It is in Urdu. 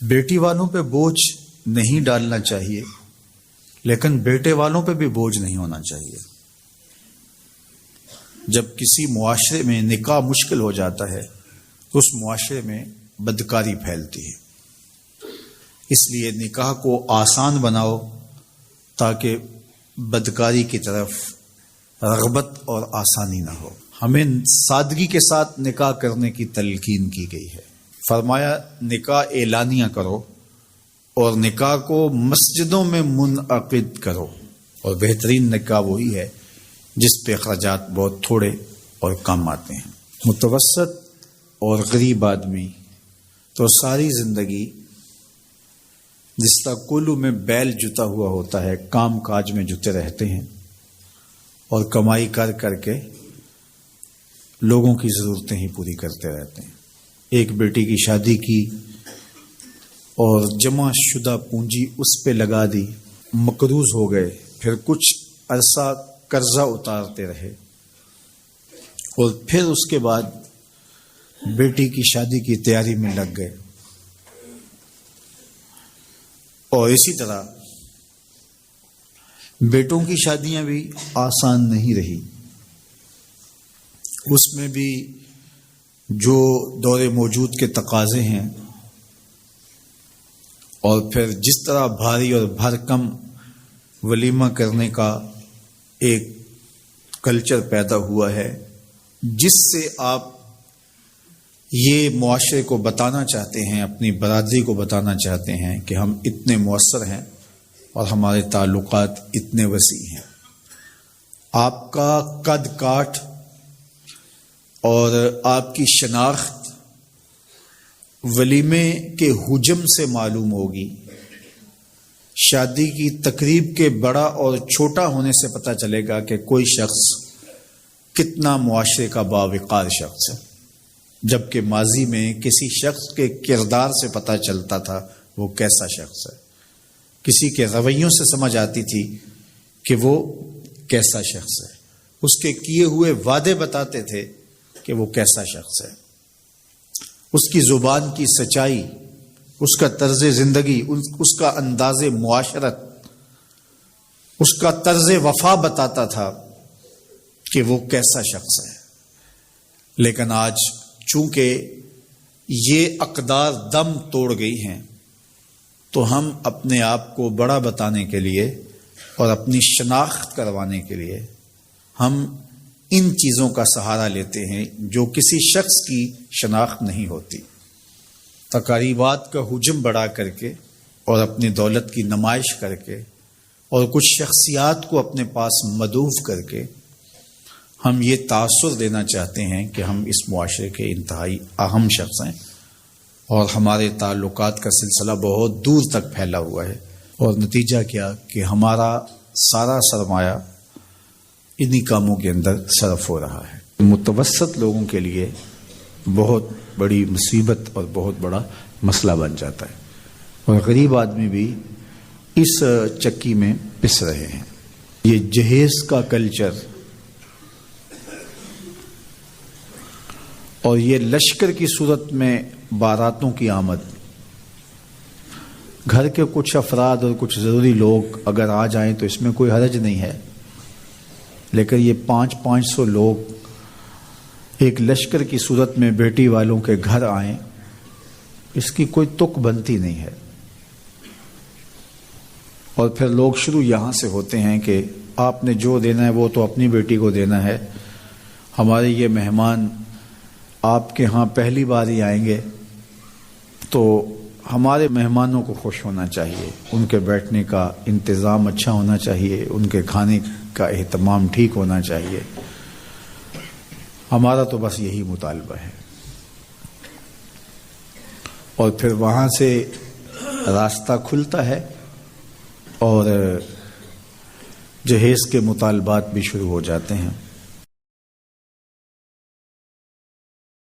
بیٹی والوں پہ بوجھ نہیں ڈالنا چاہیے، لیکن بیٹے والوں پہ بھی بوجھ نہیں ہونا چاہیے۔ جب کسی معاشرے میں نکاح مشکل ہو جاتا ہے تو اس معاشرے میں بدکاری پھیلتی ہے، اس لیے نکاح کو آسان بناؤ تاکہ بدکاری کی طرف رغبت اور آسانی نہ ہو۔ ہمیں سادگی کے ساتھ نکاح کرنے کی تلقین کی گئی ہے۔ فرمایا نکاح اعلانیہ کرو اور نکاح کو مسجدوں میں منعقد کرو، اور بہترین نکاح وہی ہے جس پہ اخراجات بہت تھوڑے اور کم آتے ہیں۔ متوسط اور غریب آدمی تو ساری زندگی جس طرح کولو میں بیل جتا ہوا ہوتا ہے، کام کاج میں جتے رہتے ہیں اور کمائی کر کر کے لوگوں کی ضرورتیں ہی پوری کرتے رہتے ہیں۔ ایک بیٹی کی شادی کی اور جمع شدہ پونجی اس پہ لگا دی، مقروض ہو گئے، پھر کچھ عرصہ قرضہ اتارتے رہے، اور پھر اس کے بعد بیٹی کی شادی کی تیاری میں لگ گئے، اور اسی طرح بیٹوں کی شادیاں بھی آسان نہیں رہی۔ اس میں بھی جو دور موجود کے تقاضے ہیں، اور پھر جس طرح بھاری اور بھرکم ولیمہ کرنے کا ایک کلچر پیدا ہوا ہے، جس سے آپ یہ معاشرے کو بتانا چاہتے ہیں، اپنی برادری کو بتانا چاہتے ہیں کہ ہم اتنے مؤثر ہیں اور ہمارے تعلقات اتنے وسیع ہیں۔ آپ کا قد کاٹ اور آپ کی شناخت ولیمے کے حجم سے معلوم ہوگی، شادی کی تقریب کے بڑا اور چھوٹا ہونے سے پتہ چلے گا کہ کوئی شخص کتنا معاشرے کا باوقار شخص ہے، جبکہ ماضی میں کسی شخص کے کردار سے پتہ چلتا تھا وہ کیسا شخص ہے، کسی کے رویوں سے سمجھ آتی تھی کہ وہ کیسا شخص ہے، اس کے کیے ہوئے وعدے بتاتے تھے کہ وہ کیسا شخص ہے، اس کی زبان کی سچائی، اس کا طرز زندگی، اس کا انداز معاشرت، اس کا طرز وفا بتاتا تھا کہ وہ کیسا شخص ہے۔ لیکن آج چونکہ یہ اقدار دم توڑ گئی ہیں، تو ہم اپنے آپ کو بڑا بتانے کے لیے اور اپنی شناخت کروانے کے لیے ہم ان چیزوں کا سہارا لیتے ہیں جو کسی شخص کی شناخت نہیں ہوتی۔ تقریبات کا حجم بڑھا کر کے اور اپنی دولت کی نمائش کر کے اور کچھ شخصیات کو اپنے پاس مدعو کر کے ہم یہ تاثر دینا چاہتے ہیں کہ ہم اس معاشرے کے انتہائی اہم شخص ہیں، اور ہمارے تعلقات کا سلسلہ بہت دور تک پھیلا ہوا ہے، اور نتیجہ کیا کہ ہمارا سارا سرمایہ انہی کاموں کے اندر صرف ہو رہا ہے۔ متوسط لوگوں کے لیے بہت بڑی مصیبت اور بہت بڑا مسئلہ بن جاتا ہے، اور غریب آدمی بھی اس چکی میں پس رہے ہیں۔ یہ جہیز کا کلچر اور یہ لشکر کی صورت میں باراتوں کی آمد، گھر کے کچھ افراد اور کچھ ضروری لوگ اگر آ جائیں تو اس میں کوئی حرج نہیں ہے، لیکن یہ 500 لوگ ایک لشکر کی صورت میں بیٹی والوں کے گھر آئیں، اس کی کوئی تک بنتی نہیں ہے۔ اور پھر لوگ شروع یہاں سے ہوتے ہیں کہ آپ نے جو دینا ہے وہ تو اپنی بیٹی کو دینا ہے، ہمارے یہ مہمان آپ کے ہاں پہلی بار ہی آئیں گے تو ہمارے مہمانوں کو خوش ہونا چاہیے، ان کے بیٹھنے کا انتظام اچھا ہونا چاہیے، ان کے کھانے کا اہتمام ٹھیک ہونا چاہیے، ہمارا تو بس یہی مطالبہ ہے۔ اور پھر وہاں سے راستہ کھلتا ہے اور جہیز کے مطالبات بھی شروع ہو جاتے ہیں۔